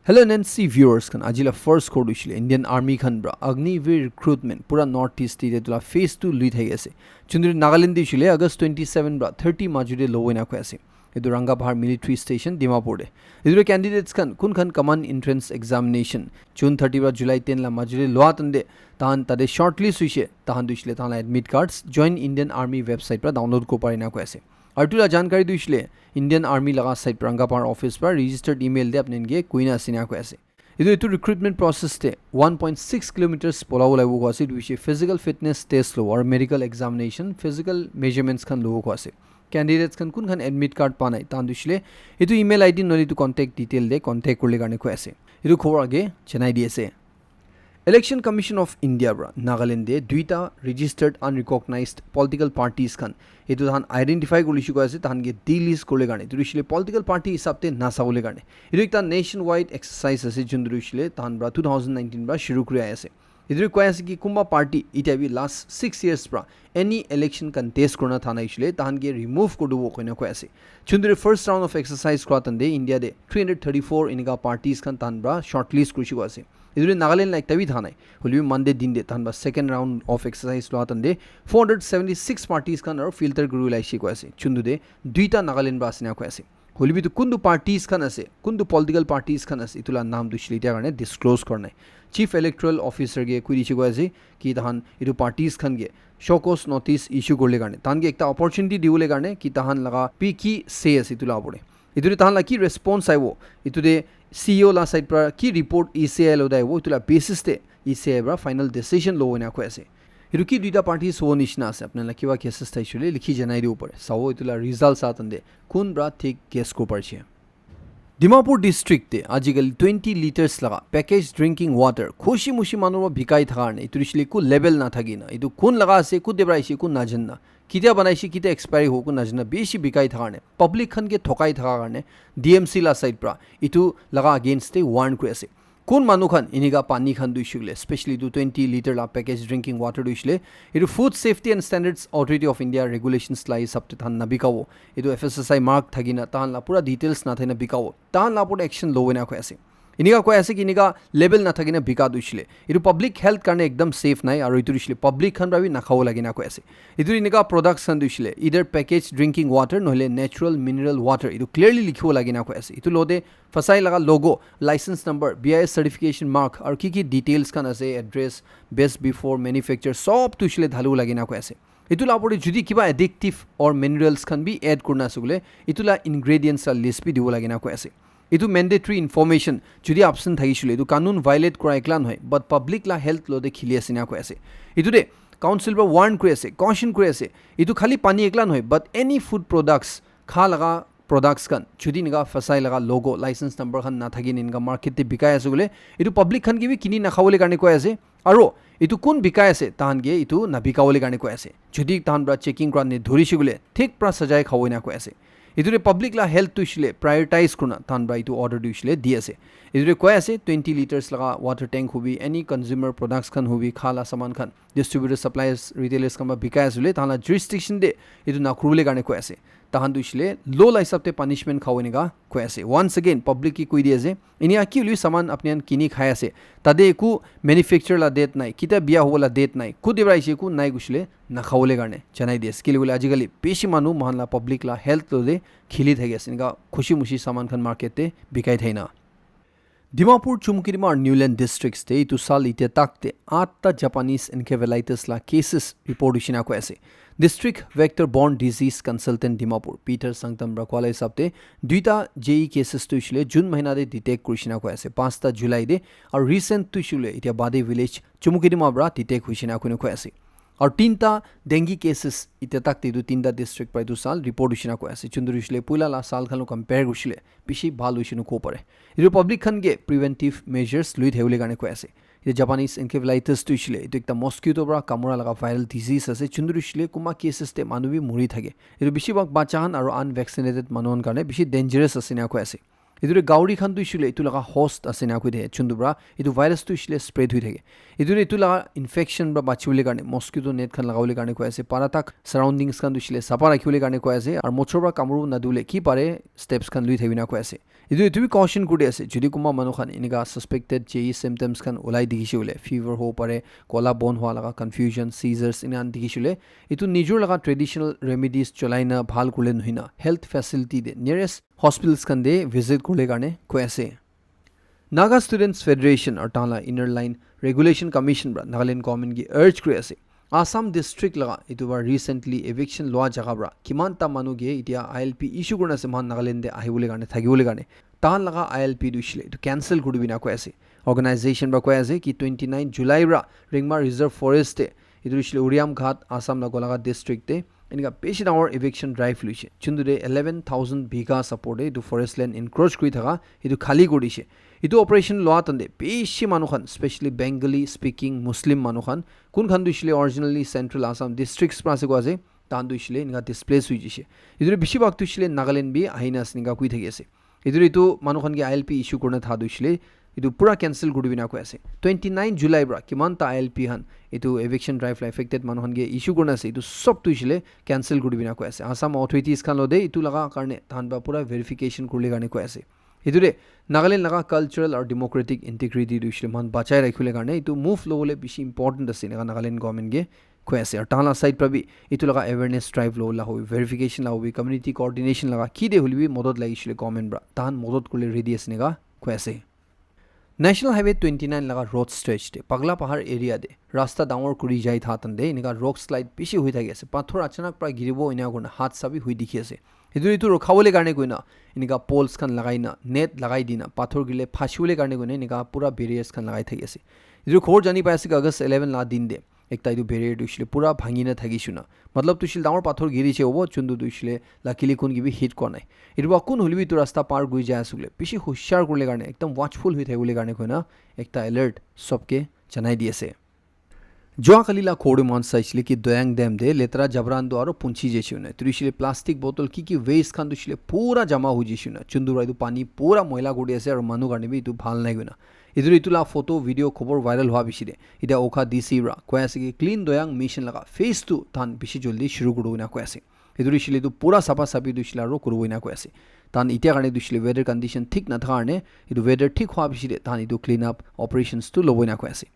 Hello NNC viewers kan ajila first code ushile Indian Army khan bra Agniveer recruitment pura North East ite tula phase 2 lead hai ase chunduri Nagaland ushile August 27 bra 30 majude low ina ko ase edu Rangabahar military station Dimapur de edu candidates kan kun khan command entrance examination June 30 bra July 10 la majude lo atande tahan tade shortlist uishe tahan dushile tahan admit cards join Indian Army website pra download ko parina ko ase Artula जानकारी दुइसले Indian army लगा site रंगापार office पर registered email दे अपने इनके कुइना सिना को ऐसे इदु recruitment process ते 1.6 kilometres pulao लाइव को आसे दुइसे फिजिकल फिटनेस टेस्ट लो और मेडिकल एग्जामिनेशन फिजिकल मेजरमेंट्स खान लो को आसे कैंडिडेट्स खान कुन खान एडमिट कार्ड पानाई तान दुइसले इदु ईमेल आईडी नली टू कांटेक्ट डिटेल दे कांटेक्ट करले गाने को ऐसे इदु खबर आगे Chennai DSA Election Commission of India bra Nagaland de duita registered unrecognized political parties khan etu han identify kolishi ko ase tahan ge delist kole gane durishile political party hisabte na saule gane etu ekta nationwide exercise ase jun durishile tahan bra 2019 bra shuru kuri ase etu ko ase ki kumba party ita bi last 6 years bra any election contest korna thana ishile tahan ge remove kodu wo koina ko ase chundure first round of exercise ko tande India de 334 inga parties khan tahan bra shortlist kurishi ko ase इधर Nagaland like तभी था नहीं Holi Monday दिन दे तान बस second round of exercise लो आतंदे 476 पार्टीज का नर फिल्टर गुरु लाइशी को ऐसे चुंदु दे दुईटा नागालैंड बासना को ऐसे होली भी तो कुंदु पार्टीज का नसे कुंदु पॉलिटिकल पार्टीज का नसे इतुला नाम दुश्लिटिया करने डिस्क्लोज करने चीफ इलेक्टोरल ऑफिसर के कोई रिची को ऐसे कि तहान इधर पार्टीज खान के शोकोस नोटिस इशू कर ले करने तान के एक ता अपॉर्चुनिटी दियो ले करने कि तहान लगा पी की से ऐसे इतुला पड़े इधर तहान लगी रेस्पॉन्स है वो इतुदे CEO la side pra ki report ECI lo dai wo itula basis te ECI bra final decision lo na ko ase iru ki duita party so nishna ase apne la kiwa cases thai chule likhi janai ri upar sawo itula results atande kun bra thik case ko parche Dimapur district te ajigal 20 liters laga packaged drinking water khoshi mushi manor bikai thagar nei turishli ku level na thagi na idu kun laga ase ku debrai shi ku na janna कित्या बनाइसी कित्या expiry होको नजना बेसी बिकाई थाने public खन के ठोकाई थागा करने DMC ला side प्रा इतु लगा अगेंस्ट ते वार्न को ऐसे कोन मानु खन इनिगा पानी खन दुइसुले स्पेशली 20 लीटर ला पैकेज ड्रिंकिंग वाटर दुइसले इतु food safety and standards authority of India regulations लाई सबते थान न बिकावो इतु एफएसएसआई मार्क थगिना तान ला पूरा डिटेल्स ना थैना बिकावो तान ला पूरा एक्शन लो वेना को ऐसे इनिगा को ऐसे कि इनिगा लेवल ना थगिना बिका दुइसले इतु पब्लिक हेल्थ करने एकदम सेफ नाइ और इतु दुइसले पब्लिक खन भी ना खाओ लगिना को ऐसे इतु इनिगा प्रोडक्ट्स खन दुइसले इधर पैकेज ड्रिंकिंग वाटर नहले नेचुरल मिनरल वाटर इतु क्लियरली लिखियो लगिना को ऐसे इतु लोदे फसाई लगा logo licence number BIS certification mark और की डिटेल्स खन ऐसे एड्रेस बेस्ट बिफोर मैन्युफैक्चर सब दुइसले धालु लगिना को ऐसे इतुला पड़े जुदी किबा एडिक्टिव और मिनरल्स खन भी ऐड करना सुगले इतुला इंग्रेडिएंट्स लिस्ट भी दिवो लगिना को ऐसे इतु मैंडेटरी इन्फॉर्मेशन जुदी ऑप्शन थागिसुले इतु कानून वायलेट करा एकला নহয় बट पब्लिक ला हेल्थ लोदे खिली आसिना को ऐसे इतु दे काउंसिल पर वार्न करे ऐसे कॉशन करे ऐसे इतु खाली पानी एकला নহয় बट एनी फूड प्रोडक्ट्स खा लगा प्रोडक्ट्स कन जुदी निगा फसाई लगा लोगो लाइसेंस नंबर खन ना थागिन इनका मार्केट ते बिकाय आसुगले इतु पब्लिक खन की भी किनी ना खावले करने को ऐसे आरो इतु कोन बिकाय आसे तान गे इतु ना बिकावले करने को ऐसे जुदी तान ब्रा चेकिंग करने धोरिसिगुले ठीक प्रा सजाय खावइना को ऐसे इधरे पब्लिक ला हेल्थ तुइसले प्रायोरिटाइज करना तान ब्रा इतु ऑर्डर दुइसले दी आसे इधरे कोय आसे 20 लीटर्स लगा water tank hobby any consumer products खन होबी खाला सामान खन डिस्ट्रीब्यूटर सप्लायर्स रिटेलर्स कम बिकाय आसुले ताला जुरिस्डिक्शन दे इतु ना खुरुले गाने को ऐसे ताहान दुइसले लो लाइसबते पनिशमेंट खावनेगा को ऐसे वंस अगेन पब्लिक की कोई दिए इनिया की लुई सामान अपने किनी खाय आसे तदे को मैन्युफैक्चर ला डेट नाइ किता बिया होला डेट नाइ खुद देब्राइसे को नाइ गुसले ना खावले गाने चनाई देस किले बोले आजिकली पेशी मानु महला पब्लिक ला हेल्थ लोदे खिली थागे सिनगा खुशी मुशी सामान खन मार्केट ते बिकाय थाइना Dimapur Chumkirima Newland districts te itu sal ite takte 8 Japanese encephalitis la cases report ishina ko ase district vector borne disease consultant Dimapur Peter Sangtam Rakwala sabte duita JE cases to ishile June mahina de detect kurishina ko ase 5 July de aur recent to ishile itia bade village Chumkirima bra detect huishina ko ase और तीनटा dinghy cases इते तक ते दु तीनटा district पर दु साल report उशिना को ऐसे चुंदुरिशले पुला ला साल खनो कंपेयर गुशले पिशी भाल उशिनु को परे इरो पब्लिक खन के प्रिवेंटिव मेजर्स लुई थेउले गाने को ऐसे ये जापानीज एन्केफेलाइटिस तुइसले इतो एकटा मस्किटो ब्रा कामुरा लगा वायरल डिजीज আছে चुंदुरिशले कुमा केसेस ते मानुबी मुरि थाके इरो बिशी बक बाचान और अनवैक्सीनेटेड मानुन कारणे बिशी डेंजरस আছে ना को ऐसे ইদুৰে গাউৰি খান তুইছিলে ইটো লগা হোষ্ট আছে না কই দে চুন্দুবৰা ইটো ভাইৰাছ তুইছিলে স্প্ৰেড হৈ থাকে ইদুৰে ইটো লগা ইনফেকশন বা বাচিবলৈ কাৰণে মস্কিটো নেট খান লাগাবলৈ কাৰণে কৈ আছে পাৰাতাক সাৰাউণ্ডিংছ খান তুইছিলে চাপা ৰাখিবলৈ কাৰণে কৈ আছে আৰু মছৰ পৰা কামৰু নাদুলে কি পাৰে ষ্টেপছ খান লৈ থাকিবিনা কৈ আছে ইদুৰে তুমি কশন কৰি আছে যদি কোমা মানুহ খান এনেকা সাসপেক্টেড জেই সিম্পটমছ খান ওলাই দিখিছিলে ফিভাৰ হ'ব পাৰে কলা বন হোৱা লগা কনফিউজন সিজাৰ্ছ ইনান দিখিছিলে ইটো নিজৰ লগা ট্ৰেডিশনেল ৰেমেডিজ চলাইনা ভাল কৰিলে নহইনা হেল্থ ফেচিলিটি দে নিয়াৰেষ্ট হস্পিটেলছ খান দে ভিজিট কৰিলে কাৰণে কৈ আছে Naga Students Federation or Tala Inner Line Regulation Commission bra Nagaland government gi urge kuri ase Assam district laga itu war recently eviction law jaga bra kiman ta manu ge itia ILP issue kurna se man Nagaland de ahibole gane thagibole gane tan laga ILP du shile to cancel kuri bina ko ase organization bra ko ase ki 29 July bra Ringma Reserve Forest te itu shile Uriam Ghat Assam na golaga district te इनका पेश Dawar eviction drive लुइছে चुन्दुरे 11000 बीघा support है इदु forest land encroach करि थाका इदु खाली गरिছে इदु operation लवा तंदे पेशी मानुखान स्पेशली बेंगली स्पीकिंग मुस्लिम मानुखान कुन खान दुइले ओरिजिनली सेंट्रल आसाम डिस्ट्रिक्ट्स प्रासे गजे तान दुइले इनका डिस्प्लेस हुइছে इदुरे बेशी बाग दुइले नागालैंड बि आइनास निगा कुइ थगि আছে इदुरे इदु मानुखान के आईएलपी इश्यू करना था दुइले इदु पूरा कैंसिल गुडबिना को ऐसे 29 जुलाई ब्रा किमान ता आईएलपी हन इदु एविक्शन ड्राइव ला इफेक्टेड मानुहन गे इश्यू करना से इदु सब तुइले कैंसिल गुडबिना को ऐसे आसाम अथॉरिटीज खान लो दे इदु लगा करने थानबा पूरा वेरिफिकेशन करले गाने को ऐसे इदुरे नागालैंड लगा कल्चरल और डेमोक्रेटिक इंटीग्रिटी दुइले मान बचाए रखले गाने इदु मूव लोले बिशी इंपोर्टेंट असे नागालैंड गवर्नमेंट गे को ऐसे और टाला साइड पर भी इतु लगा अवेयरनेस ड्राइव लो ला हो वेरिफिकेशन ला हो कम्युनिटी कोऑर्डिनेशन लगा की दे हुलबी मदद लागिले गवर्नमेंट ब्रा तान मदद करले रेडी असनेगा को ऐसे नेशनल हाईवे 29 लगा रोड स्ट्रेच दे पगला पहाड़ एरिया दे रास्ता डाउर कुरी जाई था तंदे इनका रॉक स्लाइड पिछे हुई था गैसे पाथर अचानक प्रा गिरिबो इना गुण हादसा भी हुई दिखी আছে इदुर इतु रखावले गाने कोइना इनका पोल्स खान लगाइना नेट लगाइ दिना पाथर गिले फासिवले गाने कोइना इनका पूरा बेरियर्स खान लगाइ थगी আছে इदुर खबर जानि पाइसे अगस्त 11 ला दिन दे एकता इदु बेरियर दुइले पूरा भांगिना थगिसुना मतलब तुसिल डाउर पाथर गिरिছে ओबो चुन्दु दुइले लाकिली कोन गिबि हिट कोनाय इरबा कोन हुलिबि तु रास्ता पार गुइ जाय असुले पिछि हुशार करले गाने एकदम वाचफुल हुइ थगुले गाने कोइना एकता अलर्ट सबके जनाइ दिएसे जोआ कलिला खोडे मन साइसले कि दोयांग डैम दे लेतरा जबरान दो आरो पुंची जेछुने तुरिशिले प्लास्टिक बोतल की वेस्ट खान दुशिले पूरा जमा हो जेछुने चुन्दुरा इदु पानी पूरा मैला गुडी আছে আৰু মানুহ গানি বি ইদু ভাল নাই গনা इधर इतुला फोटो वीडियो खबर वायरल हुआ बिसिदे इदा ओखा डीसी रा कोयासे कि क्लीन दोयांग मिशन लगा फेज 2 तान बिसि जल्दी शुरू गुडुना कोयासे इधर इसिले दु पूरा सफा सफी दुशिला रो कुरुइना कोयासे तान इतिया गाने दुशिले वेदर कंडीशन ठीक न थारने इदु वेदर ठीक हुआ बिसिदे तान इदु क्लीन अप ऑपरेशंस टू लोबोइना कोयासे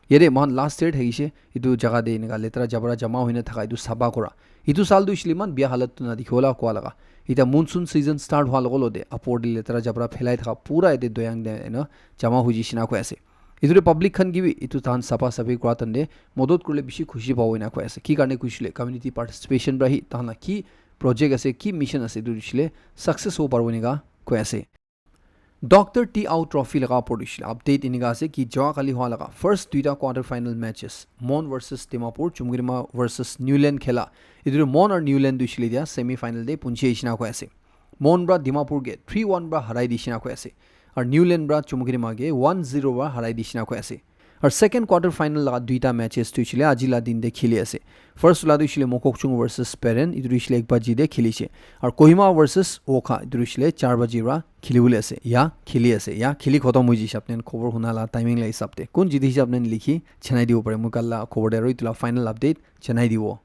येरे मान लास्ट डेट हेइसे इदु जगह दे इनगा लेतरा जबरा जमा होइना थाका इदु साबा कोरा इदु साल दुशिले मान बिया हालत न दिखोला को लगा इता मानसून सीजन स्टार्ट हुआ लगलो दे अपोर्डी लेतरा जबरा फैलाई था पूरा एदे दोयांग दे न जमा हुजिसिना को ऐसे इदुरे पब्लिक खन गिबि इतु थान सफा सफी क्रातन दे मदद करले बिसि खुशी पावइना को ऐसे की काने खुशीले कम्युनिटी पार्टिसिपेशन रही ताना की प्रोजेक्ट असे की मिशन असे दुरिशिले सक्सेस हो पारवनिगा को ऐसे डॉक्टर टी आउट ट्रॉफी लगा पड़िशिले अपडेट इनिगा से कि जवा खाली हुआ लगा फर्स्ट दुईटा क्वार्टर फाइनल मैचेस मोन वर्सेस दिमापुर चुमगिरमा वर्सेस न्यूलैंड खेला इधर मोन और न्यूलैंड दुशिले दिया सेमीफाइनल दे पुंचे इशिना को ऐसे मोन ब्रा दिमापुर गे 3-1 ब्रा हराई दिशिना को ऐसे और न्यूलैंड ब्रा चुमगिरमा गे 1-0 ब्रा हराई दिशिना को ऐसे और सेकेंड क्वार्टर फाइनल लगा दुईटा मैचेस तुइले आजिला दिन दे खेली আছে फर्स्ट ला दुइले मोकोकचुंग वर्सेस पेरेन इदुरिशिले 1 बजी दे खेलिছে और कोहिमा वर्सेस ओखा इदुरिशिले 4 बजी रा खेलिबुले আছে या खेली আছে या खेली खतम হৈ जिस आपने खबर हुनाला टाइमिंग ला हिसाबते कोन जिदिसे आपने लिखि छनाइ दिबो पारे मुकाल्ला खबर दे रइतला फाइनल अपडेट छनाइ दिबो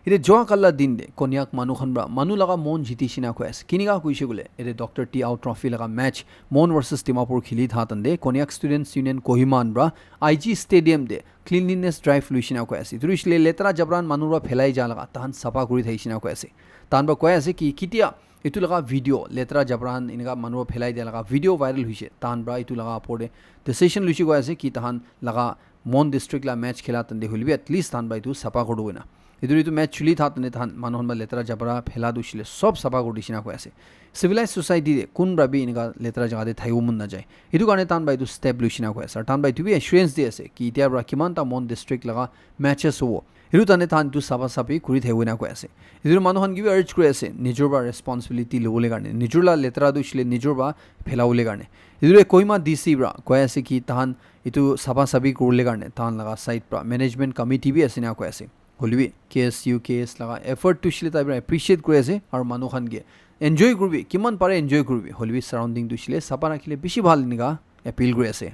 इरे जोआ कल्ला दिन दे कोनियाक मानुखन ब्रा मानु लगा मोन जितिसिना खोएस किनिगा कुइसे गुले इरे डॉक्टर टी आउट ट्रॉफी लगा मैच मोन वर्सेस दिमापुर खिली था तंदे कोनियाक स्टूडेंट्स यूनियन कोहिमान ब्रा आईजी स्टेडियम दे क्लीनलीनेस ड्राइव लुइसिना खोएस इदुरिसले लेतरा जबरान मानुरा फेलाई जा लगा तान सफा गुरि थैसिना खोएस तान बा खोएस कि कितिया इतु लगा वीडियो लेतरा जबरान इनगा मानुरा फेलाई दे लगा वीडियो वायरल हुइसे तान ब्रा इतु लगा पोडे डिसीजन लुइसि खोएस कि तान लगा मोन डिस्ट्रिक्ट ला मैच खेला तंदे हुलबि एटलीस्ट तान बा इतु सफा गडुना इधर इतु मैच चुली था तने थान मानहन बा लेतरा जबरा फेला दुशिले सब सफा गडिसिना को ऐसे सिविलाइज सोसाइटी दे कुन ब्राबी इनगा लेतरा जगह दे थाइउ मुन न जाय इतु गाने तान बाय दु स्टेप लुसिना को ऐसे तान बाय टु बी एश्योरेंस दे ऐसे कि इतिया ब्रा किमान ता मोन डिस्ट्रिक्ट लगा मैचेस हो इरु तने थान दु सफा सफी कुरि थाइउना को ऐसे इधर मानहन गिबि अर्ज करे ऐसे निजोर बा रेस्पोंसिबिलिटी लोले गाने निजोरला लेतरा दुशिले निजोर बा फेलाउले गाने इधर कोइमा डीसी ब्रा को ऐसे कि तान इतु सफा सफी कुरले गाने तान लगा साइड ब्रा मैनेजमेंट कमिटी भी ऐसे ना को ऐसे हलिबि केएस लगा एफर्ट तुशिले ताइब्रा एप्रिशिएट करे আছে और मानुखान गे এনজয় কৰিবি কিমান পাৰে এনজয় কৰিবি হলিবি সাৰাউণ্ডিং দুছিলে চাপা ৰাখিলে বেছি ভাল নিগা এপিল কৰি আছে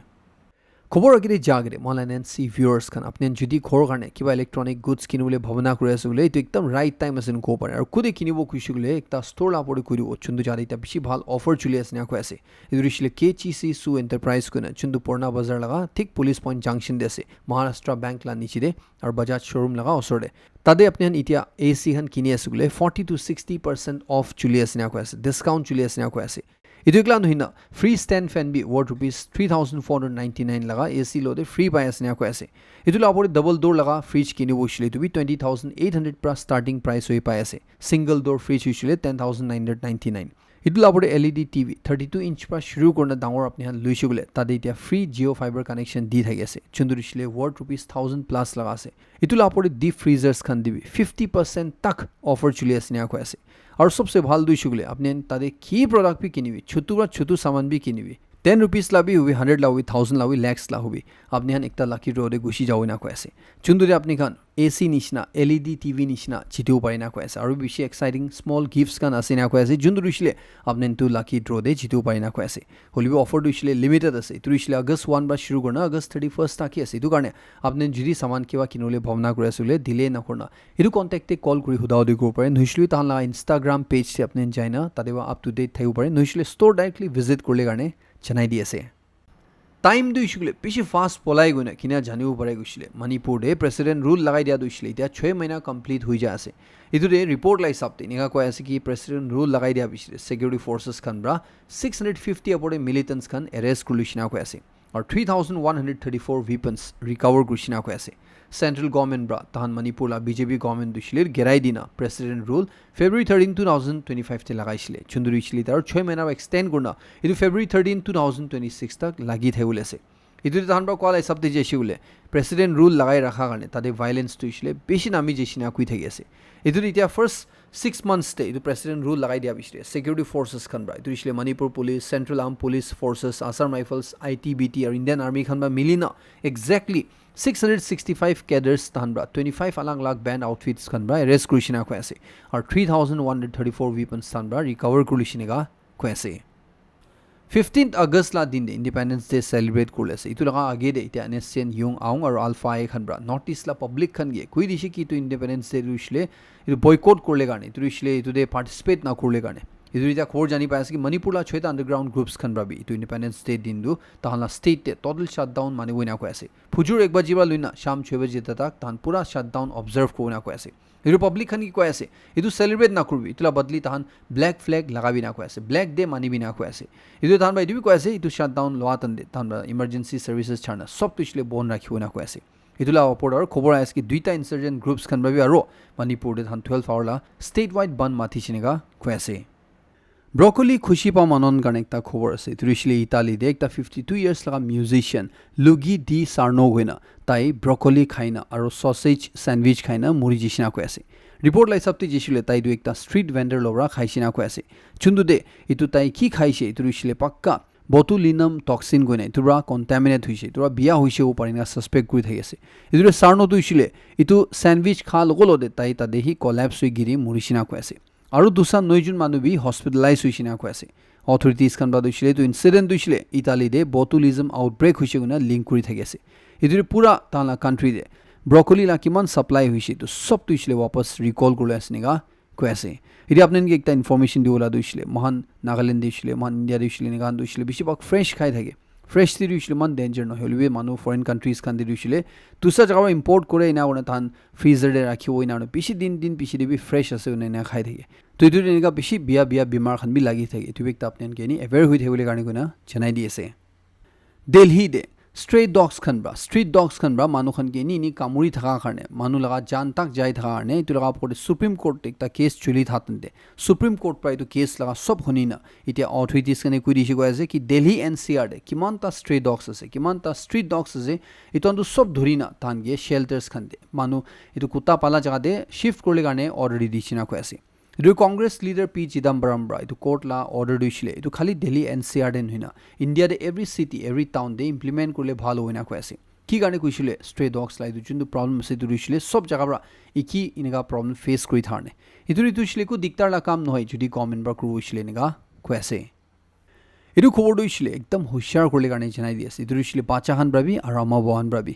খবৰ আগেৰে জাগৰে মলানেন সি ভিউয়াৰ্স খান আপনি যদি ঘৰৰ কাৰণে কিবা ইলেক্ট্ৰনিক গুডছ কিনিবলৈ ভাবনা কৰি আছে বলে এইটো একদম ৰাইট টাইম আছে ক'ব পাৰে আৰু কোনে কিনিব খুজি গলে একটা ষ্ট'ৰ লাপৰি কৰিব চুন্দু জাৰি এটা বেছি ভাল অফাৰ চলি আছে না কৈ আছে এইটো ৰিছিলে কেচিসি সু এন্টাৰপ্ৰাইজ কোনে চুন্দু পুৰণা বজাৰ লগা ঠিক পুলিচ পইণ্ট জাংচন দে আছে মহাৰাষ্ট্ৰ বেংক লা নিচিদে আৰু বাজাজ শ্বৰুম লগা ওচৰতে তাতে আপনি এতিয়া এসি খান কিনি আছে বলে 40 to 60% অফ চলি আছে না কৈ আছে ডিসকাউন্ট চলি আছে না কৈ আছে ಇದು ಇಕ್ಲಾ ನಹಿನ ಫ್ರೀ ಸ್ಟ್ಯಾಂಡ್ ಫ್ಯಾನ್ ಬಿ ವರ್ತ್ rupees 3499 ಲಗಾ ಎಸಿ ಲೋದೆ ಫ್ರೀ ಪಾಯ ಅಸನೆ ಆಕೋ ಅಸೆ ಇದುಲ ಅಪೋರಿ ಡಬಲ್ ಡೋರ್ ಲಗಾ ಫ್ರಿಜ್ ಕಿನಿ ವೋಶಿಲೆ ಇದು ಬಿ 20800 ಪ್ರಾ ಸ್ಟಾರ್ಟಿಂಗ್ ಪ್ರೈಸ್ ಹೋಯಿ ಪಾಯ ಅಸೆ ಸಿಂಗಲ್ ಡೋರ್ ಫ್ರಿಜ್ ವೋಶಿಲೆ 10999 ಇದುಲ ಅಪೋರಿ ಎಲ್ಇಡಿ ಟಿವಿ 32 ಇಂಚ್ ಪ್ರಾ ಶುರು ಕೊರ್ನ ಡಾಂಗರ್ ಅಪ್ನಿ ಹಾನ್ ಲುಯಿಶುಗುಲೆ ತಾದೆ ಇತಿಯಾ ಫ್ರೀ ಜಿಯೋ ಫೈಬರ್ ಕನೆಕ್ಷನ್ ದಿ ಥಾಗಿ ಅಸೆ ಚುಂದುರಿಶಿಲೆ ವರ್ತ್ rupees 1000 ಪ್ಲಸ್ ಲಗಾ ಅಸೆ ಇದುಲ ಅಪೋರಿ ಡೀಪ್ ಫ್ರೀಜರ್ಸ್ ಖಾನ್ ದಿವಿ 50% तक ऑफर चली असने आको ऐसे और सबसे भाल दुई शुगले अपने तादे की प्रोडक्ट भी किनी हुई छोटू सामान भी किनी हुई 10 रुपीस ला भी हुई 100 ला हुई 1000 ला हुई लैक्स ला हुई अपने हान एकता लाकी रोडे गुशी जाओ ना को ऐसे चुंदुरे अपने खान एसी निशना एलईडी टीवी निशना चिटिओ पारे ना को ऐसे और भी एक्साइटिंग स्मॉल गिफ्ट्स खान आसे ना को ऐसे जुंदुरिशले अपने तो लाकी रोडे चिटिओ पारे ना को ऐसे होली भी ऑफर दुशले लिमिटेड असे तुरिशले अगस्त 1 बा शुरू करना अगस्त 31 तक आसे इदु कारणे अपने जुदी सामान केवा किनोले भावना करे असले डिले ना करना इदु कॉन्टैक्टे कॉल करी हुदाओ दे को पारे नहिसलि ताला इंस्टाग्राम पेज से अपने जाइना तादेवा अप टू डेट थाइउ पारे नहिसलि स्टोर डायरेक्टली विजिट करले कारणे जनाई दी আছে টাইম দুইছিলে বেশি ফাস্ট পলাই গইনা কিনা জানিব পারে গইছিলে মণিপুরে প্রেসিডেন্ট রুল লাগাই দিয়া দুইছিলে এটা 6 মহিনা কমপ্লিট হৈ যা আছে ইদুরে রিপোর্ট লাই সাপতে নিগা কয় আছে কি প্রেসিডেন্ট রুল লাগাই দিয়া বিছিলে সিকিউরিটি ফোর্সেস খান ব্রা 650 अपरे मिलिटेंट्स खान अरेस्ट कुलिशना को ऐसे और 3134 वेपन्स रिकवर कुलिशना को ऐसे सेंट्रल गवर्नमेंट ब्रा तहन मणिपुर ला बीजेपी गवर्नमेंट दुशिलेर गेराई दिना प्रेसिडेंट रूल फेब्रुअरी 13 2025 ते लगाइছিলে चुंदुरिছিলে तार 6 महीना एक्सटेंड करना इदु फेब्रुअरी 13 2026 तक लागि थाइबुले আছে इदु तहन ब्रा कॉल सब जेसी बोले प्रेसिडेंट रूल लगाई रखा कारणे तादे वायलेंस दुशिले बेसी नामी जेसिना कुइ थागि আছে इदु इतिया फर्स्ट 6 months ते इदु प्रेसिडेंट रूल लगाई दिया बिसले सिक्योरिटी फोर्सेस खन ब्रा इदु इसले Manipur police central arm police forces Assam rifles ITBT और इंडियन आर्मी खन बा मिलिना एक्जेक्टली 665 कैडर्स तहन ब्रा 25 अलग अलग बैंड आउटफिट्स खन ब्रा अरेस्ट कुलिशना को ऐसे और 3134 वेपन्स तहन ब्रा रिकवर कुलिशनेगा को ऐसे 15th अगस्त ला दिन दे इंडिपेंडेंस डे सेलिब्रेट करले से इतु लगा आगे दे इत्या नेशन योंग आउंग और अल्फा ए खन ब्रा नॉर्थ ईस्ट ला पब्लिक खन गे कोई दिशे की तो इंडिपेंडेंस डे रुशले इतु बॉयकॉट करले गाने इतु रुशले इतु दे पार्टिसिपेट ना करले गाने इतु इता खबर जानि पास कि मणिपुर ला छोटा अंडरग्राउंड ग्रुप्स खन ब्रा बि इतु इंडिपेंडेंस डे दिन दु तहला स्टेट ते टोटल शटडाउन माने वइना को ऐसे फुजुर 1 बजे बा लुइना शाम 6 बजे तक तहन पूरा शटडाउन ऑब्जर्व कोना को ऐसे रिपब्लिक खन की को ऐसे इतु सेलिब्रेट ना करबी इतला बदली तहन ब्लैक फ्लैग लगाबी ना को ऐसे ब्लैक डे मानी बिना को ऐसे इतु तहन भाई को ऐसे इतु शटडाउन लवातन दे तहन इमरजेंसी सर्विसेज छाना सब पिछले बोन राखियो ना को ऐसे इतुला अपोर और खबर आइस कि दुईटा इंसर्जेंट ग्रुप्स खन भाबी आरो मणिपुर दे तहन 12 आवर ला स्टेट वाइड बन माथि छिनेगा को ऐसे ब्रोकोली खुशी पा मनन कारण एकता खबर আছে তুরিশলে ইতালি দে একটা 52 ইয়ার্স লাগা মিউজিশিয়ান লুগি ডি সার্নো হইনা তাই ব্রোকলি খাইনা আর সসেজ স্যান্ডউইচ খাইনা মরি জিসিনা কো আছে রিপোর্ট লাই সপ্তি জিসিলে তাই দু একটা স্ট্রিট ভেন্ডর লোরা খাইছিনা কো আছে চুন্দু দে ইতু তাই কি খাইছে তুরিশলে পাক্কা botulinum toxin গনে তুরা কন্টামিনেট হইছে তুরা বিয়া হইছে ও পারিনা সাসপেক্ট কই থাকি আছে ইদুরে সার্নো দুইছিলে ইতু স্যান্ডউইচ খা লগলো দে তাই তা দেহি কোল্যাপস হই গিরি মরিছিনা কো আছে আৰু 209 জন মানুহ বি হস্পিটালাইজ হৈছিনা কৈ আছে অথৰিটিজ খান বাদ হৈছিলে তো ইনসিডেন্ট হৈছিলে ইটালী দে বটুলিজম আউটব্ৰেক হৈছে গুনা লিংক কৰি থাকি আছে ইদুৰে পুৰা তালা কান্ট্ৰি দে ব্ৰকলি লা কিমান সাপ্লাই হৈছে তো সব তো হৈছিলে वापस ৰিকল কৰি আসনিগা কৈ আছে ইদি আপোনাক একটা ইনফৰমেশন দিওলা হৈছিলে মহান নাগালেণ্ড দিছিলে মহান ইণ্ডিয়া দিছিলে নিগান দিছিলে বেছি বাক ফ্ৰেশ খাই থাকে ফ্রেশ থিরি উইসলে মান ডেঞ্জার নয় হলিবে মানুষ ফরেন কান্ট্রিজ খান দিয়ে উইসলে তুসা জায়গা ইম্পোর্ট করে না ওনা তান ফ্রিজারে রাখি ওই না বেশি দিন পিছি দিবি ফ্রেশ আছে ওনা না খাই থাকে তো এইটো এনেকা বেশি বিয়া বেমাৰ খান বি লাগি থাকে এইটো একটা আপনি কেনি এভেয়াৰ হই থাকিবলৈ কাৰণে কোনা জনাই দি আছে দিল্লী দে স্ট্ৰেট ডগস খান ব্ৰা মানুহ খান কেনি নি কামুৰি থাকা কাৰণে মানুহ লগা জান তাক যাই থাকা কাৰণে এইটো লগা পৰে সুপ্ৰিম কোৰ্ট একটা কেস চলি থাকতে দে সুপ্ৰিম কোৰ্ট পাই তো কেস লগা সব শুনি না এতিয়া অথৰিটিজ কানে কৈ দিছে গৈ আছে কি দিল্লী এনসিআর দে কিমানটা স্ট্রেট ডগস আছে কিমানটা স্ট্রিট ডগস আছে ইতন্তু সব ধৰি না তান গে শেল্টাৰ্স খান দে মানুহ এইটো কুত্তা পালা জাগা দে শিফট কৰিলে কাৰণে অৰ্ডাৰ দিছে না কৈ আছে ಇದು ಕಾಂಗ್ರೆಸ್ ಲೀಡರ್ ಪಿ ಚಿದಂಬರಂ ಬ್ರಾ ಇದು ಕೋರ್ಟ್ ಲಾ ಆರ್ಡರ್ ದಿছিলে ಇದು খালি দিল্লী এনসিআর দেন হইনা ইন্ডিয়া দে এভরি সিটি এভরি টাউন দে ইমপ্লিমেন্ট করলে ভালো হইনা কইছে কি কাৰণে কৈছিলে ষ্ট্ৰে ডগছ লাই যোনটো প্ৰব্লেম আছে এইটো হৈছিলে সব জাগাৰ পৰা একি এনেকা প্ৰব্লেম ফেচ কৰি থাৰনে এইটো হৈছিলে একো দিগদাৰ লা কাম নহয় যদি গভৰ্ণমেণ্ট পৰা ক্ৰু হৈছিলে এনেকা কৈ আছে এইটো খবৰটো হৈছিলে একদম হুঁচিয়াৰ কৰিলে কাৰণে জনাই দি আছে এইটো হৈছিলে বাচ্চাখান ব্ৰাবি আৰু আমাৰ বহান ব্ৰাবি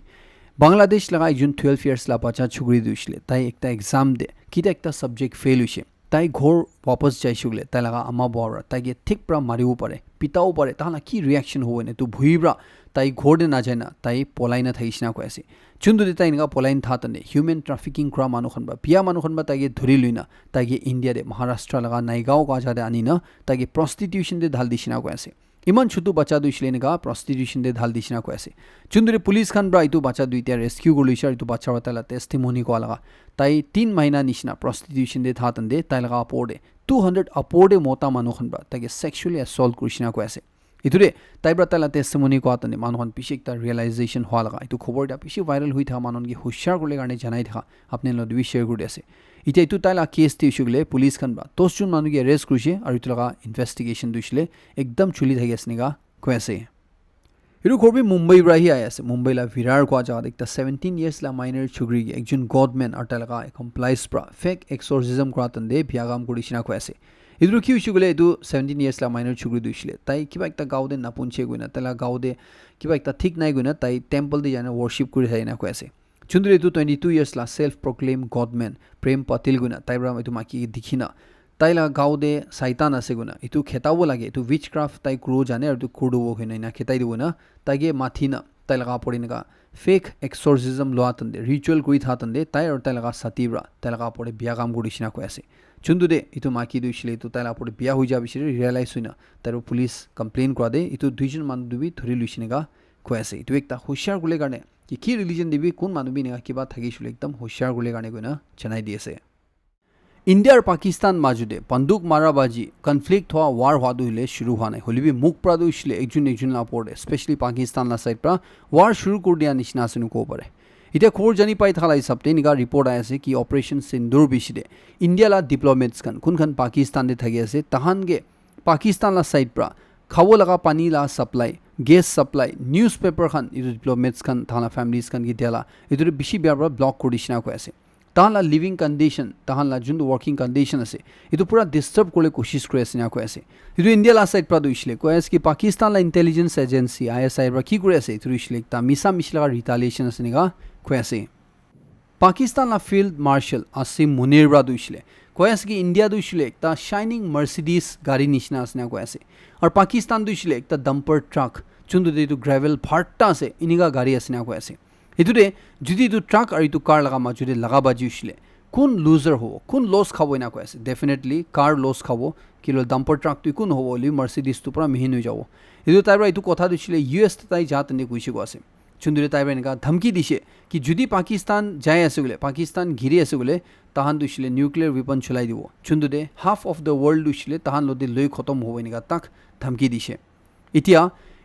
বাংলাদেশ লগা যোন 12 ইয়াৰ্ছ লা বাচ্চা ছুগুৰি দিছিলে তাই একটা এক্সাম দে কিটা একটা সাবজেক্ট ফেল হৈছে তাই ঘৰ वापस যাইছিলে তাই লগা আমাৰ বহাৰা তাইকে ঠিক পৰা মাৰিব পাৰে পিতাও পাৰে তাহলে কি ৰিয়াকশ্যন হ'ব নে তো ভুইব্ৰা তাই ঘৰতে নাযায় না তাই পলাই না থাকিছিনা কৈ আছে চুন্দু তাই এনেকা পলাইন থাতনে হিউমেন ট্ৰাফিকিং কৰা মানুহখন বা বিয়া মানুহখন বা তাইকে ধৰি লৈ না তাইকে ইণ্ডিয়াতে মহাৰাষ্ট্ৰ লগা নাইগাঁও কাজাতে আনি না তাইকে প্ৰষ্টিটিউশ্যন দে ঢাল দিছিনা কৈ আছে ইমান ছোটো বাচ্চা দুইছিলে এনেকা প্ৰষ্টিটিউশ্যন দে ঢাল দিছিনা কৈ আছে চুন্দুৰে পুলিচ খান ব্ৰা এইটো বাচ্চা দুইটা ৰেস্কিউ কৰিছে আৰু এইটো বাচ্চাৰ তালা টেষ্টিমনি কোৱা লগা তাই 3 মাহিনা নিচিনা প্ৰষ্টিটিউশ্যন দে থাতন দে তাই লগা আপৰদে 200 আপৰদে মতা মানুহখন ব্ৰা তাইকে সেক্সুৱেলি এছল্ট কৰিছিনা কৈ আছে ইতুৰে তাইব্ৰা তালা টেষ্টিমনি কোৱা তনে মানুহখন পিছে একটা ৰিয়েলাইজেশ্যন হোৱা লগা এইটো খবৰ এটা পিছে ভাইৰেল হৈ থকা মানুহকে হুঁচিয়াৰ কৰিলে কাৰণে জনাই থকা আপুনি লগত শ্বেয়াৰ কৰি আছে এতিয়া এইটো তাইলা কেছ দিছিলে পুলিচ খান বা 10 জন মানুহকে এৰেষ্ট কৰিছে আৰু এইটো লগা ইনভেষ্টিগেশ্যন দিছিলে একদম চলি থাকি আছে নেগা কৈ আছে এইটো খবৰ মুম্বাইৰ পৰা আহি আছে মুম্বাইলা ভিৰাৰ কোৱা জাগাত একটা 17 ইয়াৰ্ছ লা মাইনাৰ ছুগৰি একজন গডমেন আৰু তাই লগা কমপ্লাইজ পৰা ফেক এক্সৰচিজম কৰা তন্দে বিয়া কাম কৰিছিনা কৈ আছে এইটো কি হৈছে গ'লে এইটো 17 ইয়াৰ্ছ লা মাইনাৰ ছুগৰি দিছিলে তাই কিবা একটা গাঁৱতে নাপুঞ্চে গৈ না তাইলা গাঁৱতে কিবা একটা ঠিক নাই গৈ না তাই টেম্পল দি জানে ৱৰ্শ্বিপ কৰি থাকে না কৈ আছে চুন্দুৰে এইটো 22 ইয়াৰ্ছ লা সেল্ফ প্ৰক্লেইম গডমেন প্ৰেম পাতিল গৈ না তাই ব্ৰা এইটো মাকি দেখি না তাইলা গাঁৱতে চাইতান আছে গৈ না এইটো খেতাব লাগে এইটো উইচ ক্ৰাফ্ট তাই ক্ৰো জানে আৰু এইটো কৰিব হয় না খেতাই দিব না তাইকে মাথি না তাই লগা পৰি এনেকা ফেক এক্সৰচিজম লোৱা তন্দে ৰিচুৱেল কৰি থা তন্দে তাই আৰু তাই লগা সাতিব্ৰা তাই লগা পৰি বিয়া কাম কৰিছিনা কৈ আছে চুন্দু দে এইটো মাকি দিছিলে এইটো তাই লগা পৰি বিয়া হৈ যাব বিচাৰি ৰিয়েলাইজ হৈ না তাইৰ পুলিচ কমপ্লেইন কৰা দে এইটো দুইজন মানুহ দুবি ধৰি লৈছিনেগা কৈ আছে এইটো একটা হুঁচিয়াৰ কৰিলে কাৰণে কি ৰিলিজন দিবি কোন মানুহ বি এনেকা কিবা থাকিছিলে একদম হুঁচিয়াৰ কৰিলে কাৰণে গৈ না জনাই দি আছে ইণ্ডিয়া আৰু পাকিস্তান মাজতে বন্দুক মাৰাবাজি কনফ্লিক্ট হোৱা ৱাৰ হোৱাটো হ'লে শুৰু হোৱা নাই হ'লে মুখ পৰা হৈছিলে একজন লাপৰতে স্পেচিয়েলি পাকিস্তান লা চাইড পৰা ৱাৰ শুৰু কৰি দিয়া নিচিনা আছে ক'ব পাৰে এতিয়া খবৰ জানি পাই থকা হিচাপতে এনেকা ৰিপৰ্ট আহি আছে কি অপাৰেশ্যন সিন্দুৰ বিচিতে ইণ্ডিয়া লা ডিপ্ল'মেটছ কোনখন পাকিস্তানতে থাকি আছে তাহানগে পাকিস্তান লা চাইড পৰা খাব লগা পানী লা supply gas supply newspaper খান এইটো ডিপ্ল'মেটছ খান তাহানা ফেমিলিজ খান গিতিয়ালা এইটো বেছি বেয়াৰ পৰা ব্লক কৰি দিছিনা কৈ আছে তাহানলা লিভিং কণ্ডিশ্যন তাহানলা যোনটো ৱৰ্কিং কণ্ডিশ্যন আছে এইটো পুৰা ডিষ্টাৰ্ব কৰিবলৈ কোচিছ কৰি আছে না কৈ আছে এইটো ইণ্ডিয়া লা চাইড পৰা দিছিলে কৈ আছে কি পাকিস্তান লা ইণ্টেলিজেঞ্চ এজেঞ্চি ISI পৰা কি কৰি আছে এইটো দিছিলে এটা মিছা লগা ৰিটালিয়েশ্যন আছে নেগা কৈ আছে পাকিস্তান লা ফিল্ড মাৰ্শ্বেল আসিম মুনিৰ পৰা দিছিলে কৈ আছে কি ইণ্ডিয়া দিছিলে এটা শাইনিং মাৰ্চিডিজ গাড়ী নিচিনা আছে না কৈ আছে আৰু পাকিস্তান দিছিলে এটা ডাম্পাৰ ট্ৰাক যোনটো এইটো গ্ৰেভেল ভাৰ্টা আছে এনেকা গাড়ী আছে না কৈ আছে এইটোতে যদি এইটো ট্ৰাক আৰু এইটো কাৰ লগা মাজতে লাগাবাজি হৈছিলে কোন লুজাৰ হ'ব কোন লছ খাব না কৈ আছে ডেফিনেটলি কাৰ লছ খাব কিন্তু ডাম্পাৰ ট্ৰাকটো একো নহ'ব বুলি মাৰ্চিডিজটোৰ পৰা মিহিন হৈ যাব এইটো তাইৰ পৰা এইটো কথা দিছিলে US তাই যা তেনে কৈছে কৈ আছে চুন্দুৰে তাইৰ পৰা এনেকা ধমকি দিছে কি যদি পাকিস্তান যাই আছে বোলে পাকিস্তান ঘিৰি আছে বোলে তাহান দিছিলে নিউক্লিয়াৰ ৱেপন চলাই দিব চুন্দুৰে হাফ অফ দ্য ৱৰ্ল্ড দিছিলে তাহান লদি লৈ খতম হ'ব এনেকা তাক ধমকি দিছে এতিয়া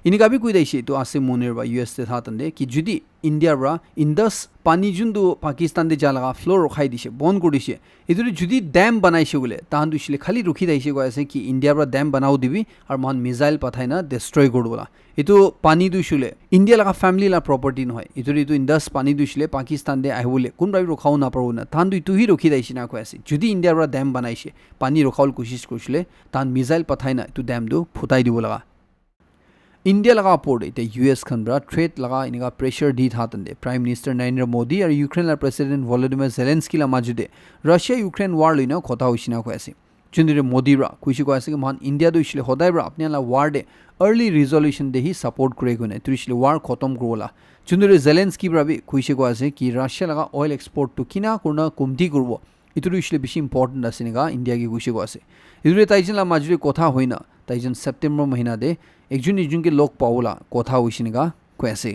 এনেকা বি কৈ দিছে এইটো আছে মুনিৰ বা US তে থাতন্দে কি যদি ইণ্ডিয়াৰ পৰা ইণ্ডাছ পানী যোনটো পাকিস্তান দে যা লগা ফ্ল' ৰখাই দিছে বন্ধ কৰি দিছে এইটো যদি ডেম বনাইছে বোলে তাহান দিছিলে খালি ৰখি দিছে কৈ আছে কি ইণ্ডিয়াৰ পৰা ডেম বনাও দিবি আৰু মহান মিছাইল পঠাই না ডেষ্ট্ৰয় কৰিবলা এইটো পানী দিছিলে ইণ্ডিয়া লগা ফেমিলি লা প্ৰপাৰ্টি নহয় এইটো ইণ্ডাছ পানী দিছিলে পাকিস্তান দে আহিবলৈ কোনোবাই ৰখাও নাপাব না তাহান দুইটোহি ৰখি দিছে না কৈ আছে যদি ইণ্ডিয়াৰ পৰা ডেম বনাইছে পানী ৰখাবলৈ কোচিছ কৰিছিলে তাহান মিছাইল পঠাই না এইটো ডেমটো ফুটাই দিব লগা ইণ্ডিয়া লগা ওপৰত এতিয়া US খান পৰা ট্ৰেড লগা এনেকা প্ৰেছাৰ দি থাতন্দে প্ৰাইম মিনিষ্টাৰ নৰেন্দ্ৰ মোদী আৰু ইউক্ৰেইনৰ প্ৰেছিডেণ্ট ভলোদিমিৰ জেলেনস্কি লা মাজতে ৰাছিয়া ইউক্ৰেইন ৱাৰ লৈ না কথা হৈছিনা কৈ আছে যোনদৰে মোদীৰা কৈছে কৈ আছে কি মহান ইণ্ডিয়া দিছিলে সদায় পৰা আপোনালা ৱাৰ দে আৰ্লি ৰিজল্যুশ্যন দে হি ছাপৰ্ট কৰে গৈ নাই তুৰিছিলে ৱাৰ খতম কৰলা যোনদৰে জেলেনস্কি পৰা কৈছে কৈ আছে কি ৰাছিয়া লগা অইল এক্সপৰ্টটো কিনা কৰোঁ কমতি কৰিব এইটো দিছিলে বেছি ইম্পৰ্টেণ্ট আছে নেগা ইণ্ডিয়াকে কৈছে কৈ আছে এইটোৰে তাইজন লা মাজতে কথা হয় না তাইজন ছেপ্টেম্বৰ মহিনা দে একজনকে লগ পাওলা কথা হৈছি নেগা কৈ আছে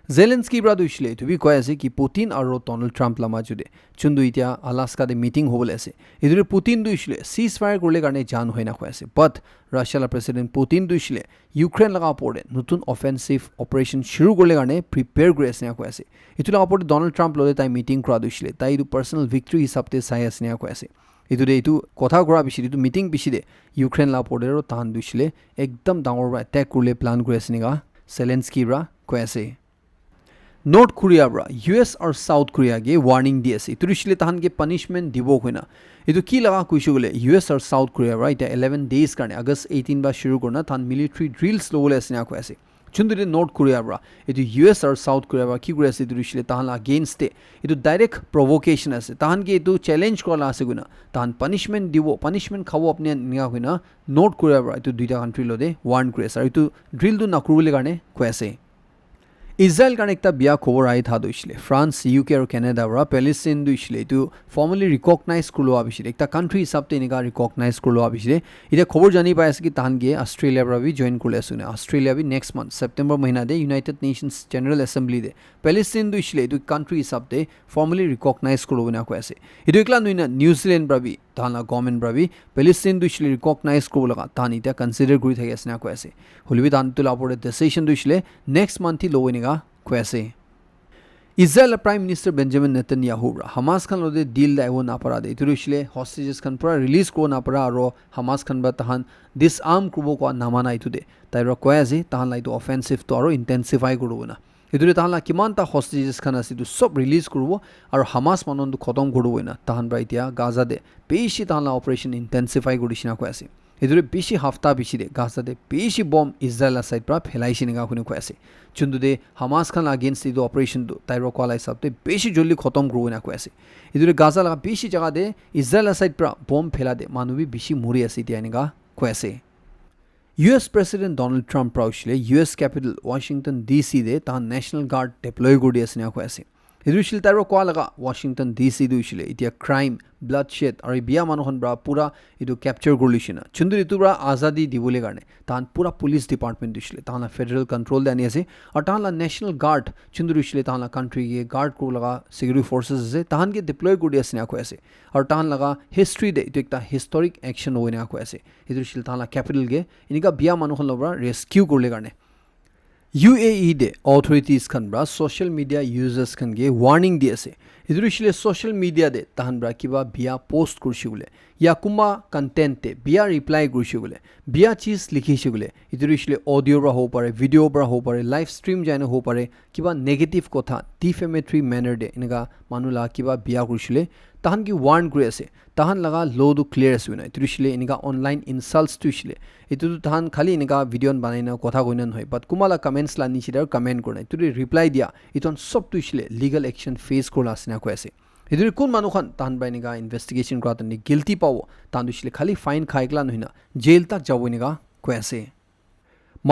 জেলেনস্কি পৰা দিছিলে এইটো বি কৈ আছে কি পুটিন আৰু ডনাল্ড ট্ৰাম্প লা মাজতে যোনটো এতিয়া আলাস্কাতে মিটিং হ'বলৈ আছে এইটোৰে পুটিন দিছিলে চিজ ফায়াৰ কৰিলে কাৰণে জান হৈ না কৈ আছে বাট ৰাছিয়াৰ প্ৰেছিডেণ্ট পুটিন দিছিলে ইউক্ৰেইন লগা ওপৰতে নতুন অফেন্সিভ অপাৰেশ্যন শুৰু কৰিলে কাৰণে প্ৰিপেয়াৰ কৰি আছে না কৈ আছে এইটো লগা ওপৰতে ডনাল্ড ট্ৰাম্প লৈ তাই মিটিং কৰা দিছিলে তাই এইটো পাৰ্চনেল ভিক্টৰী হিচাপতে চাই আছে না কৈ আছে এইটো কথা কৰা পিছত এইটো মিটিং পিছতে ইউক্ৰেইন লা ওপৰতে আৰু তাহান দিছিলে একদম ডাঙৰ এটেক কৰিলে প্লান কৰি আছে নেগা জেলেনস্কি পৰা কৈ আছে নৰ্থ কোৰিয়াৰ পৰা US আৰু সাউথ কোৰিয়াকে ৱাৰ্নিং দি আছে ইটো দিছিলে তাহানকে পানিশমেণ্ট দিব কইনা এইটো কি লগা কৈছো গলে US আৰু সাউথ কোৰিয়াৰ পৰা এটা 11 ডেজ কাৰণে আগষ্ট 18 বা শুৰু কৰনা তান মিলিটাৰী ড্ৰিলছ লবলৈ আছে না কৈ আছে চুন্দুৰে নৰ্থ কোৰিয়াৰ পৰা এইটো US আৰু সাউথ কোৰিয়াৰ পৰা কি কৰি আছে ইটো দিছিলে তাহান আগেইনষ্টে এইটো ডাইৰেক্ট প্ৰভোকেশন আছে তাহানকে এইটো চ্যালেঞ্জ কৰা আছে কইনা তাহান পানিশমেণ্ট দিব পানিশমেণ্ট খাব আপনি নিয়া কইনা নৰ্থ কোৰিয়াৰ পৰা এইটো দুইটা কান্ট্ৰি লদে ৱাৰ্ন কৰি আছে আৰু এইটো ড্ৰিলটো নকৰিবলৈ কাৰণে কৈ আছে ইজৰাইল কাৰণে একটা বিয়া খবৰ আহি থা দইছিলে ফ্ৰান্স UK আৰু কানাডাৰ পৰা পেলেষ্টাইন দইছিলে এইটো ফৰ্মালি ৰিকগনাইজ কৰলোৱা বিছিলে একটা কান্ট্ৰি হিচাপতে এনেকা ৰিকগনাইজ কৰলোৱা বিছিলে এতিয়া খবৰ জানি পাই আছে কি তাহানকে অষ্ট্ৰেলিয়াৰ পৰা বি জয়েন কৰিলে আছে অষ্ট্ৰেলিয়া বি নেক্সট মান্থ সেপ্টেম্বৰ মহিনা দে ইউনাইটেড নেশনছ জেনাৰেল এছেম্বলি দে পেলেষ্টাইন দইছিলে এইটো কান্ট্ৰি হিচাপতে ফৰ্মালি ৰিকগনাইজ কৰলো না কৈ আছে এইটো একলা নইনা নিউজিলেণ্ড পৰা বি তাহানা গভৰ্নমেণ্ট পৰা বি পেলেষ্টাইন দইছিলে ৰিকগনাইজ কৰিব লগা তাহান এতিয়া কনচিডাৰ কৰি থাকি আছে না কৈ আছে হলিবি তাহান তোলা ওপৰত ডিসিশন দইছিলে নেক্সট মান্থি লও এনেকা কৈ আছে Israel prime minister Benjamin Netanyahu Hamas খান লদে ডিল দাইও না পাৰা দে ইটো দিছিলে হস্টেজেছ খান পৰা ৰিলিজ কৰিব না পাৰা আৰু হামাস খান বা তাহান ডিসআৰ্ম কৰিব কোৱা নামানা ইটো দে তাইৰ কৈ আছে তাহান লাইটো অফেন্সিভটো আৰু ইন্টেন্সিফাই কৰিব না ইটো তাহান কিমানটা হস্টেজেছ খান আছে ইটো সব ৰিলিজ কৰিব আৰু হামাস মাননটো খতম কৰিব না তাহান পৰা এতিয়া গাজা দে বেছি তাহান অপাৰেশ্যন ইন্টেন্সিফাই কৰিছে না কৈ আছে এদৰে বেছি হাফতা বেছি দে গাজাতে বেছি বম ইজৰাইল সাইড পৰা ফেলাইছে নিগা কোনে কৈ আছে চুন্দু দে হামাস খান আগেইনষ্ট ইটো অপাৰেশ্যনটো তাইৰ কোৱালা হিচাপতে বেছি জলদি খতম কৰিব না কৈ আছে এদৰে গাজা লগা বেছি জাগা দে ইজৰাইল সাইড পৰা বম ফেলা দে মানুহ বেছি মৰি আছে এতিয়া নিগা কৈ আছে US প্ৰেসিডেন্ট ডোনাল্ড ট্ৰাম্প ৰাউছিলে US ক্যাপিটাল ওয়াশিংটন DC দে তা নেশনাল গাৰ্ড ডিপ্লয় কৰি আছে না কৈ আছে এদুছিল তাইৰ কোৱা লগা ওয়াশিংটন DC দুইছিলে এতিয়া ক্ৰাইম ব্লাডশেড আৰু বিয়া মানুহন ব্ৰা পুৰা ইটো ক্যাপচাৰ কৰিছে না চুন্দুৰ ইটো ব্ৰা আজাদি দিবলৈ কাৰণে তান পুৰা পুলিচ ডিপাৰ্টমেন্ট দিছিলে তান ফেডাৰেল কন্ট্ৰোল দানি আছে আৰু তান নেশনাল গাৰ্ড চুন্দুৰ দিছিলে তান কান্ট্ৰিকে গাৰ্ড কৰিব লগা সিকিউৰিটি ফৰ্सेছ আছে তাহানকে ডিপ্লয় কৰি আছে না কৈ আছে আৰু তান লগা হিষ্ট্ৰী দে ইটো একটা হিষ্টৰিক একচন হৈ না কৈ আছে ইটো দিছিল তান ক্যাপিটালকে এনেকা বিয়া মানুহন লবৰা ৰেস্কিউ কৰিলে কাৰণে UAE de authorities kan bra social media users kan ge warning di ase idurishile social media de tahan bra kiba bia post kurshi bole ya kuma content te bia reply kurshi bole bia cheez likhishi bole idurishile audio bra ho pare video bra ho pare live stream jane ho pare kiba negative kotha defamatory manner de inga manula kiba bia kurshile tahan ki warn kuri ase tahan laga low do clear ase na idurishile inga online insults tu ishile itu tahan khali inga video banaina kotha goinan hoy but kumala comments la niche dar comment korna itu reply dia iton sob tu ishile legal action face kola asina ko ase idur kun manu khan tahan bai niga investigation kora tan guilty pawo tan ishile khali fine khaikla nohina jail tak jabo niga ko ase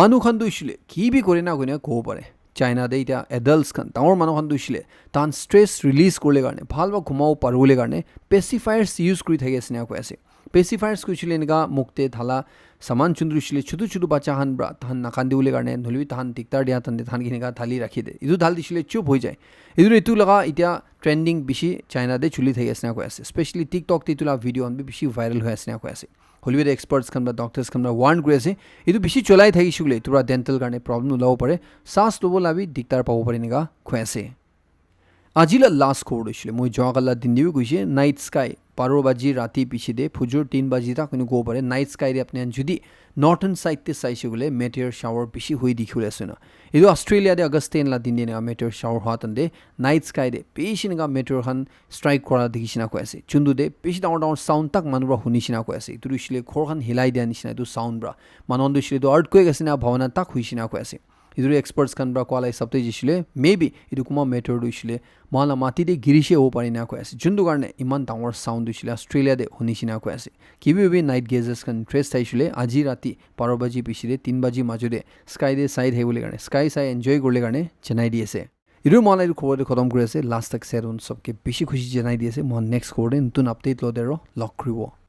manu khan du ishile ki bi kore na goina ko pare China দে এটা adults খান ডাঙৰ মানুহ খান দুছিলে তান stress release কৰিলে কাৰণে ভাল বা ঘুমাও পাৰবলৈ কাৰণে পেচিফায়াৰ্ছ ইউজ কৰি থাকি আছে না কৈ আছে পেচিফায়াৰ্ছ কৈছিলে এনেকা মুক্তে ঢালা সামান চুন্দুছিলে ছোটো ছোটো বাচ্চা খান ব্ৰা তাহান নাকান দিবলৈ কাৰণে নলিবি তাহান দিগদাৰ দিয়া তান তাহান এনেকা ঢালি ৰাখি দে ইটো ঢাল দিছিলে চুপ হৈ যায় এইটো লগা এতিয়া ট্ৰেণ্ডিং বেছি চাইনা দে চলি থাকি আছে না কৈ আছে স্পেচিয়েলি টিকটক তে তোলা ভিডিঅ' বেছি ভাইৰেল হৈ আছে না কৈ আছে হলিউড এক্সপাৰ্টছ খান বা ডক্টৰ্ছ খান ৱাৰ্ন কৰি আছে এইটো বেছি চলাই থাকিছিলে তোৰা ডেণ্টেল কাৰণে প্ৰব্লেম ওলাব পাৰে শ্বাস ল'ব লাগি দিগদাৰ পাব পাৰে নিগা কৈ আছে আজিলা লাষ্ট খবৰ দিছিলে মই যোৱাকালা দিন দিও গৈছে নাইট স্কাই 12 বাজি ৰাতি পিছে দে ফুজুৰ 3 বাজি তা কোনো গো পাৰে নাইট স্কাই ৰে আপনি যদি নৰ্থন সাইড তে চাইছে গলে মেটিয়ৰ শাৱাৰ বেছি হৈ দেখিলে আছে না এইটো অষ্ট্ৰেলিয়া দে আগষ্ট 10 লা দিন দিনে মেটিয়ৰ শাৱাৰ হাতন দে নাইট স্কাই দে পেছিনগা মেটিয়ৰ খান ষ্ট্ৰাইক কৰা দেখিছিনা কৈ আছে চুন্দু দে পেছি ডাঙৰ ডাঙৰ সাউণ্ড তাক মানুহৰ শুনিছিনা কৈ আছে ইটো দিছিলে খৰখান হিলাই দিয়া নিচিনা ইটো সাউণ্ড ব্ৰা মানন দিছিলে তো আৰ্টকুৱেক আছে না ভাৱনা তাক হৈছিনা কৈ আছে ইটো এক্সপাৰ্টছ খান ব্ৰা কোৱালাই সপ্তাহ দিছিলে মেবি ইটো কুমা মেটিয়ৰ দিছিলে মালা মাটি দে গিৰিছে হ'ব পাৰি না কৈ আছে যোনটো কাৰণে ইমান ডাঙৰ সাউণ্ড দিছিলে অষ্ট্ৰেলিয়া দে শুনিছিনা কৈ আছে কিবি নাইট গেজেছ খান ইন্টাৰেষ্ট আইছিলে আজি ৰাতি 12 বাজি পিছিলে 3 বাজি মাজুৰে স্কাই দে সাইড হেবলৈ কাৰণে স্কাই চাই এনজয় কৰিলে কাৰণে জনাই দি আছে ইটো মালাই খবৰ খতম কৰি আছে লাষ্ট তক চেৰন সবকে বেছি খুশি জনাই দি আছে মই নেক্সট খবৰ নতুন আপডেট লদেৰ লক কৰিব